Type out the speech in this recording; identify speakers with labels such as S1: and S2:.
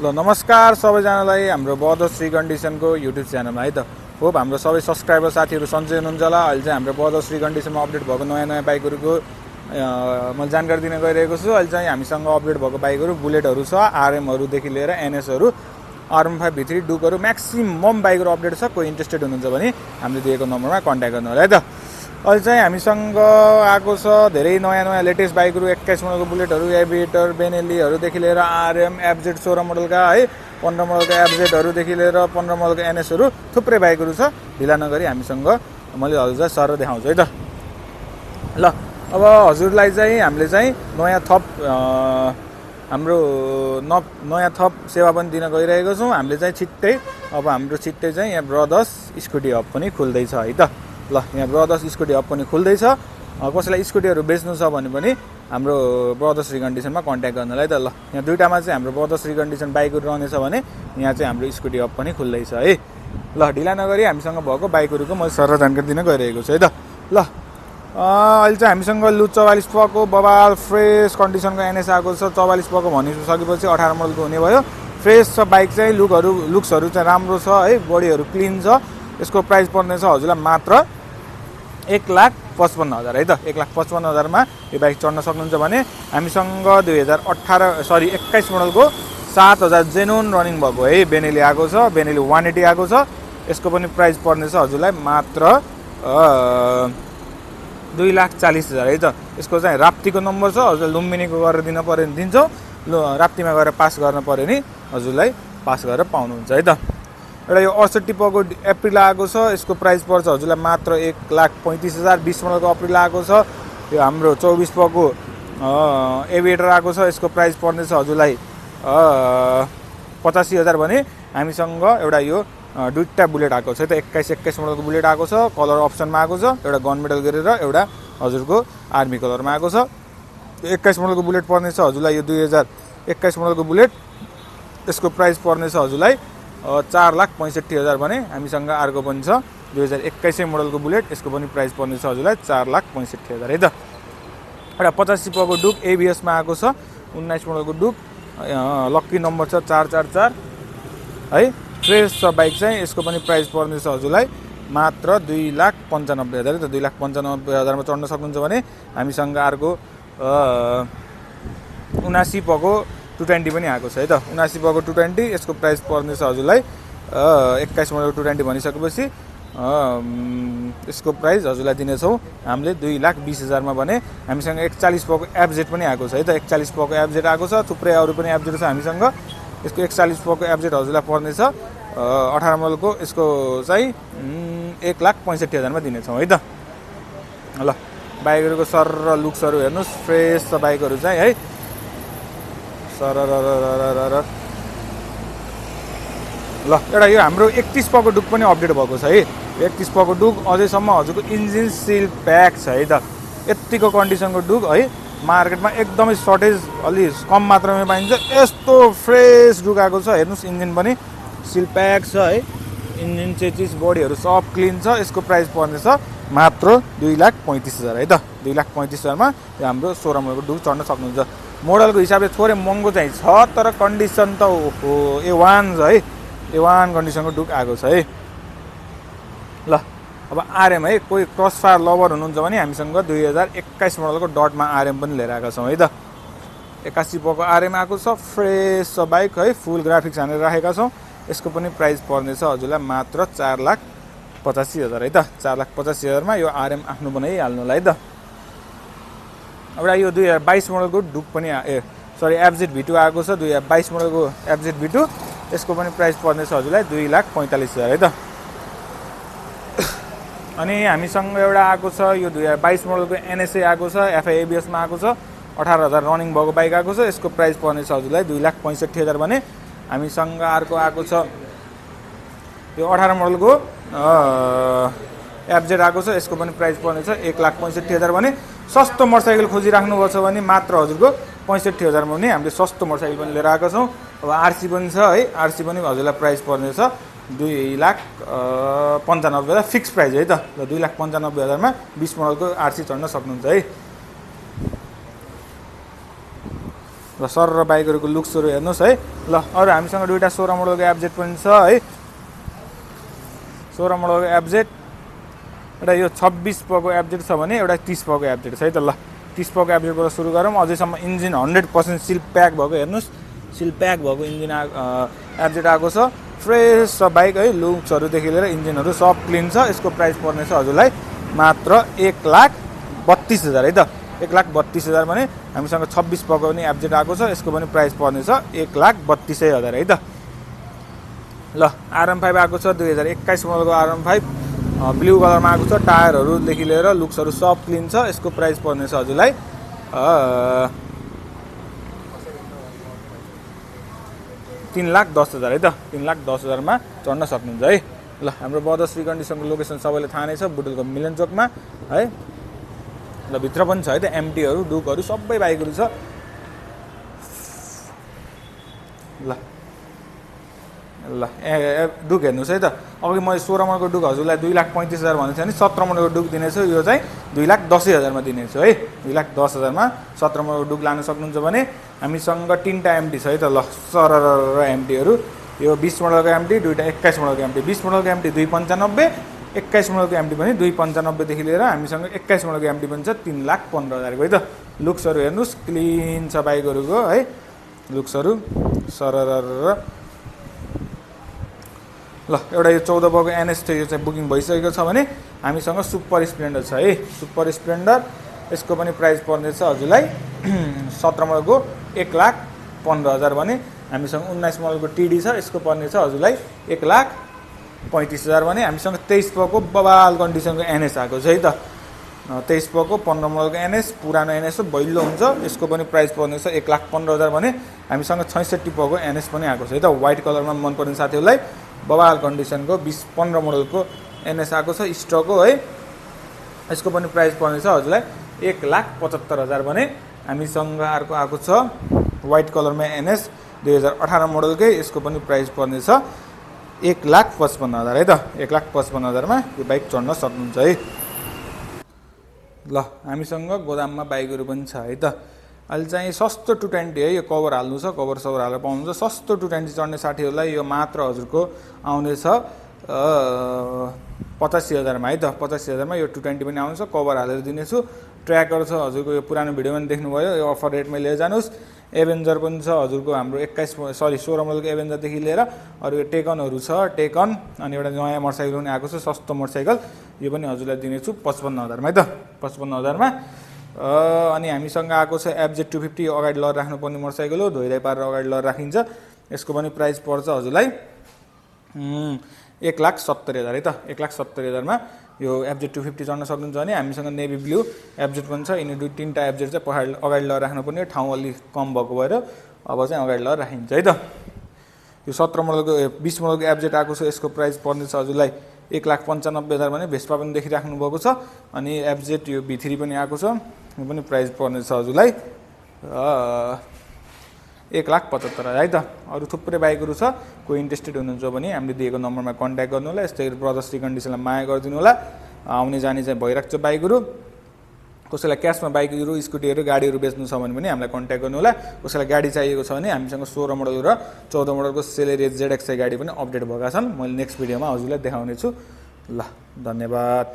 S1: ल नमस्कार सबैजनालाई हाम्रो बदर श्री कन्डिसनको युट्युब च्यानलमा है त होप हाम्रो सबै सब्सक्राइबर साथीहरू सन्चै हुनुहुन्छ होला। अहिले चाहिँ हाम्रो बदर श्री कन्डिसनमा अपडेट भएको नयाँ बाइकहरूको मैले जानकारी दिन गइरहेको छु। अहिले चाहिँ हामीसँग अपडेट भएको बाइकहरू बुलेटहरू छ, आरएमहरूदेखि लिएर एनएसहरू, R15 V3 डुकहरू म्याक्सिमम बाइकहरू अपडेट छ। कोही इन्ट्रेस्टेड हुनुहुन्छ भने हामीले दिएको नम्बरमा कन्ट्याक्ट गर्नु होला है त। अहिले चाहिँ हामीसँग आएको छ धेरै नयाँ लेटेस्ट बाइकहरू 21 मोडलको बुलेटहरू, एभिएटर, बेनेलीहरूदेखि लिएर आरएम, एफजेड 16 मोडलका है, 15 मोडलका एफजेडहरूदेखि लिएर 15 मोडलका एनएसहरू थुप्रै बाइकहरू छ। ढिला नगरी हामीसँग मैले हजुरलाई सर देखाउँछु है त। ल अब हजुरलाई चाहिँ हामीले चाहिँ नयाँ थप सेवा पनि दिन गइरहेको छौँ। हामीले चाहिँ छिट्टै चाहिँ यहाँ ब्रदर्स स्कुटी हब पनि खुल्दैछ है त। ल यहाँ ब्रदर्स स्कुटी हब पनि खुल्दैछ। कसैलाई स्कुटीहरू बेच्नु छ भने पनि हाम्रो ब्रदर्स रिकन्डिसनमा कन्ट्याक्ट गर्नलाई त। ल यहाँ दुईटामा चाहिँ हाम्रो ब्रदर्स रिकन्डिसन बाइकहरू रहनेछ भने यहाँ चाहिँ हाम्रो स्कुटी हब पनि खुल्दैछ है। ल ढिला नगरी हामीसँग भएको बाइकहरूको मैले सरल जानकारी दिन गइरहेको छु है त। ल अहिले चाहिँ हामीसँग लु 44 पको बबाल फ्रेस कन्डिसनको एनएस आएको छ। 44 पको भनिसकेपछि 18 मोडलको हुने भयो। फ्रेस छ बाइक चाहिँ, लुक्सहरू चाहिँ राम्रो छ है, बडीहरू क्लिन छ। यसको प्राइस पर्नेछ हजुरलाई मात्र 1,55,000 है त। 1,55,000मा यो बाइक चढ्न सक्नुहुन्छ भने हामीसँग 21 मोडलको 7,000 जेन्युन रनिङ भएको है बेनेली आएको छ। बेनेली 180 आएको छ। यसको पनि प्राइस पर्नेछ हजुरलाई मात्र 2,40,000 है त। यसको चाहिँ राप्तीको नम्बर छ, हजुरलाई लुम्बिनीको गरेर दिन पऱ्यो भने दिन्छौँ। राप्तीमा गएर पास गर्न पऱ्यो भने हजुरलाई पास गरेर पाउनुहुन्छ है त। एउटा यो 68 पको एप्रिल आएको छ। यसको प्राइस पर्छ हजुरलाई मात्र 1,35,000। 20 मोडलको अप्रिल आएको छ। यो हाम्रो 24 पको एभिएटर आएको छ। यसको प्राइस पर्नेछ हजुरलाई 85,000 भने हामीसँग एउटा यो दुईवटा बुलेट आएको छ त। 21 मोडलको बुलेट आएको छ, कलर अप्सनमा आएको छ। एउटा गन मेडल गरेर एउटा हजुरको आर्मी कलरमा आएको छ। 21 मोडलको बुलेट पर्नेछ हजुरलाई यो 2021 मोडलको बुलेट। यसको प्राइस पर्नेछ हजुरलाई 4,65,000 भने हामीसँग अर्को पनि छ 2021 मोडलको बुलेट। यसको पनि प्राइस पर्नेछ हजुरलाई 4,65,000 है त। एउटा 85 पको डुक एबिएसमा आएको छ। 19 मोडलको डुक, लक्की नम्बर छ 444 है। फ्रेस छ बाइक चाहिँ। यसको पनि प्राइस पर्नेछ हजुरलाई मात्र 2,95,000 है त। 2,95,000मा चढ्न सक्नुहुन्छ भने हामीसँग अर्को 79 पको 220 पनि आएको छ है त। 79 पको 220 यसको प्राइस पर्नेछ हजुरलाई 21 मोडलको 220 भनिसकेपछि यसको प्राइस हजुरलाई दिनेछौँ हामीले 2,20,000मा भने हामीसँग 41 पको एफजेड पनि आएको छ है त। 41 पको एफजेड आएको छ। थुप्रै अरू पनि एफजेड छ हामीसँग। यसको 41 पको एफजेड हजुरलाई पर्नेछ 18 मोडलको। यसको चाहिँ 1,65,000मा दिनेछौँ है त। ल बाइकहरूको सर र लुक्सहरू हेर्नुहोस्, फ्रेस छ बाइकहरू चाहिँ है। ल एउटा यो हाम्रो 31 पको डुक पनि अपडेट भएको छ है। 31 पको डुक अझैसम्म हजुरको इन्जिन सिल प्याक छ है त। यत्तिको कन्डिसनको डुक है मार्केटमा एकदमै सर्टेज अलि कम मात्रामा पाइन्छ। यस्तो फ्रेस डुक आएको छ हेर्नुहोस्। इन्जिन पनि सिल प्याक छ है। इन्जिन चेचिस बडीहरू सब क्लिन छ। यसको प्राइस पर्नेछ मात्र 2,35,000 है त। 2,35,000मा यो हाम्रो 16 मोडलको डुक चढ्न सक्नुहुन्छ। मोडलको हिसाबले थोरै महँगो चाहिँ छ तर कन्डिसन त A1 छ है। A1 कन्डिसनको डुक आएको छ है। ल अब आरएम है, कोही क्रसफायर लभर हुनुहुन्छ भने हामीसँग 2021 मोडलको डटमा आरएम पनि लिएर आएका छौँ है त। 81 पको आरएम आएको छ। फ्रेस छ बाइक है, फुल ग्राफिक्स हानेर राखेका छौँ। यसको पनि प्राइस पर्नेछ हजुरलाई मात्र 4,85,000 है त। 4,85,000मा यो आरएम आफ्नो बनाइहाल्नुलाई है त। एउटा यो 2022 मोडलको डुक पनि एफजेड V2 आएको छ। 2022 मोडलको एफजेड V2। यसको पनि प्राइस पर्नेछ हजुरलाई 2,45,000 है त। अनि हामीसँग एउटा आएको छ यो 2022 मोडलको एनएसए आएको छ। एफआई एबिएसमा आएको छ। 18,000 रनिङ भएको बाइक आएको छ। यसको प्राइस पर्नेछ हजुरलाई 2,65,000 भने हामीसँग अर्को आएको छ यो 18 मोडलको एफजेड आएको छ। यसको पनि प्राइस पर्नेछ 1,65,000 भने सस्तो मोटरसाइकल खोजिराख्नुभएको छ भने मात्र हजुरको 65,000मा पनि हामीले सस्तो मोटरसाइकल पनि लिएर आएका छौँ। अब आरसी पनि छ है। आरसी पनि हजुरलाई प्राइस पर्नेछ 2,95,000 फिक्स प्राइस है त। ल 2,95,000मा 20 मोडलको आरसी चढ्न सक्नुहुन्छ है। ल सर र बाइकहरूको लुक्सहरू हेर्नुहोस् है। ल अरू हामीसँग दुईवटा 16 मोडलको एफजेड पनि छ है। 16 मोडलको एफजेड एउटा यो 26 पको एफजेड छ भने एउटा 30 पको एफजेड छ है त। ल 30 पको एफजेडबाट सुरु गरौँ। अझैसम्म इन्जिन 100% सिल प्याक भएको हेर्नुहोस्, सिल प्याक भएको इन्जिन एफजेड आएको छ। फ्रेस छ बाइक है, लुक्सहरूदेखि लिएर इन्जिनहरू सब क्लिन छ। यसको प्राइस पर्नेछ हजुरलाई मात्र 1,32,000 है त। 1,32,000 भने हामीसँग 26 पको पनि एफजेड आएको छ। यसको पनि प्राइस पर्नेछ 1,32,000 है त। ल RM5 आएको छ 2021 मोडलको RM5 ब्लू कलरमा आएको छ। टायरहरूदेखि लिएर लुक्सहरू सब क्लिन छ। यसको प्राइस पर्नेछ हजुरलाई 3,10,000 है त। 3,10,000 मा चढ्न सक्नुहुन्छ है। ल हाम्रो बदश्री कन्डिसनको लोकेसन सबैले थाहा नै छ, बुटुलको मिलन चोकमा है। ल भित्र पनि छ है त एमटीहरू, डुकहरू सबै बाइकहरू छ। ल ल डुक हेर्नुहोस् है त। अघि मैले 16 मोडलको डुक हजुरलाई 2,35,000 भनेको थिएँ नि, 17 मोडलको डुक दिनेछु। यो चाहिँ 2,10,000 मा दिनेछु है। 2,10,000 मा 17 मोडलको डुक लान सक्नुहुन्छ भने हामीसँग 3टा एमटी छ है त। ल सरर एमटीहरू यो 20 मोडलको एमटी, दुईटा 21 मोडलको एमटी। 20 मोडलको एमटी 2,95,000, 21 मोडलको एमटी पनि 2,95,000 देखि लिएर हामीसँग 21 मोडलको एमटी पनि छ 3,15,000 को है त। लुक्सहरू हेर्नुहोस्, क्लिन छ बाइकहरूको है लुक्सहरू सरर। ल एउटा यो 14 पको एनएस थियो, यो चाहिँ बुकिङ भइसकेको छ भने हामीसँग सुपर स्प्लेन्डर छ है। सुपर स्प्लेन्डर यसको पनि प्राइस पर्नेछ हजुरलाई 17 मोडलको 1,15,000 भने हामीसँग 19 मोडलको टिडी छ। यसको पर्नेछ हजुरलाई 1,35,000 भने हामीसँग 23 पको बबाल कन्डिसनको एनएस आएको छ है त। 23 पको 15 मोडलको एनएस पुरानो एनएस हो, भैलो हुन्छ। यसको पनि प्राइस पर्नेछ 1,15,000 भने हामीसँग 66 पको एनएस पनि आएको छ है त। व्हाइट कलरमा मनपर्ने साथीहरूलाई बबाल कन्डिसनको 20-15 मोडलको एनएस आएको छ स्टक हो है। यसको पनि प्राइस पर्नेछ हजुरलाई 1,75,000 भने हामीसँग अर्को आएको छ व्हाइट कलरमा एनएस 2018 मोडलकै। यसको पनि प्राइस पर्नेछ 1,55,000 है त। 1,55,000 मा यो बाइक चढ्न सक्नुहुन्छ है। ल हामीसँग गोदाममा बाइकहरू पनि छ है त। अहिले चाहिँ सस्तो 220 है। यो कभर हाल्नु छ, कभर सभर हालेर पाउनुहुन्छ। सस्तो 220 चढ्ने साथीहरूलाई यो मात्र हजुरको आउनेछ 85,000 मा है त। 85,000 मा यो 220 पनि आउँछ, कभर हालेर दिनेछु। ट्र्याकर छ हजुरको, यो पुरानो भिडियोमा पनि देख्नुभयो। यो अफर रेटमै लिएर जानुहोस्। एभेन्जर पनि छ हजुरको, हाम्रो 16 मोडलको एभेन्जरदेखि लिएर अरू यो टेकनहरू छ, टेकन अनि एउटा नयाँ मोटरसाइकल पनि आएको छ सस्तो मोटरसाइकल। यो पनि हजुरलाई दिनेछु 55,000 मा है त। 55,000 मा अनि हामीसँग आएको छ एफजेड 250 अगाडि लर राख्नुपर्ने मोटरसाइकल हो, धोइधाइ पारेर अगाडि लर राखिन्छ। यसको पनि प्राइस पर्छ हजुरलाई 1,70,000 है त। 1,70,000 मा यो एफजेड 250 चढ्न सक्नुहुन्छ भने हामीसँग नेभी ब्लू एफजेड पनि छ। यिनी 2-3टा एफजेड चाहिँ अगाडि लर राख्नुपर्ने, ठाउँ अलि कम भएको भएर अब चाहिँ अगाडि लर राखिन्छ है त। यो 17 मोडलको 20 मोडलको एफजेड आएको छ। यसको प्राइस पर्नेछ हजुरलाई 1,95,000 भने भेस्पा पनि देखिराख्नु भएको छ। अनि एफजेड यो V3 पनि आएको छ, यो पनि प्राइस पर्नेछ हजुरलाई 1,75,000 है त। अरू थुप्रै बाइकहरू छ, कोही इन्ट्रेस्टेड हुनुहुन्छ भने हामीले दिएको नम्बरमा कन्ट्याक्ट गर्नु होला। यस्तै ब्रदर्स कन्डिसनलाई माया गरिदिनु होला। आउने जाने चाहिँ भइरहेको छ बाइकहरू। कसैलाई क्यासमा बाइकहरू, स्कुटीहरू, गाडीहरू बेच्नु छ भने पनि हामीलाई कन्ट्याक्ट गर्नु होला। कसैलाई गाडी चाहिएको छ भने हामीसँग 16 मोडल र 14 मोडलको सेलेरियस ZXI गाडी पनि अपडेट भएका छन्। मैले नेक्स्ट भिडियोमा हजुरलाई देखाउने छु। ल धन्यवाद।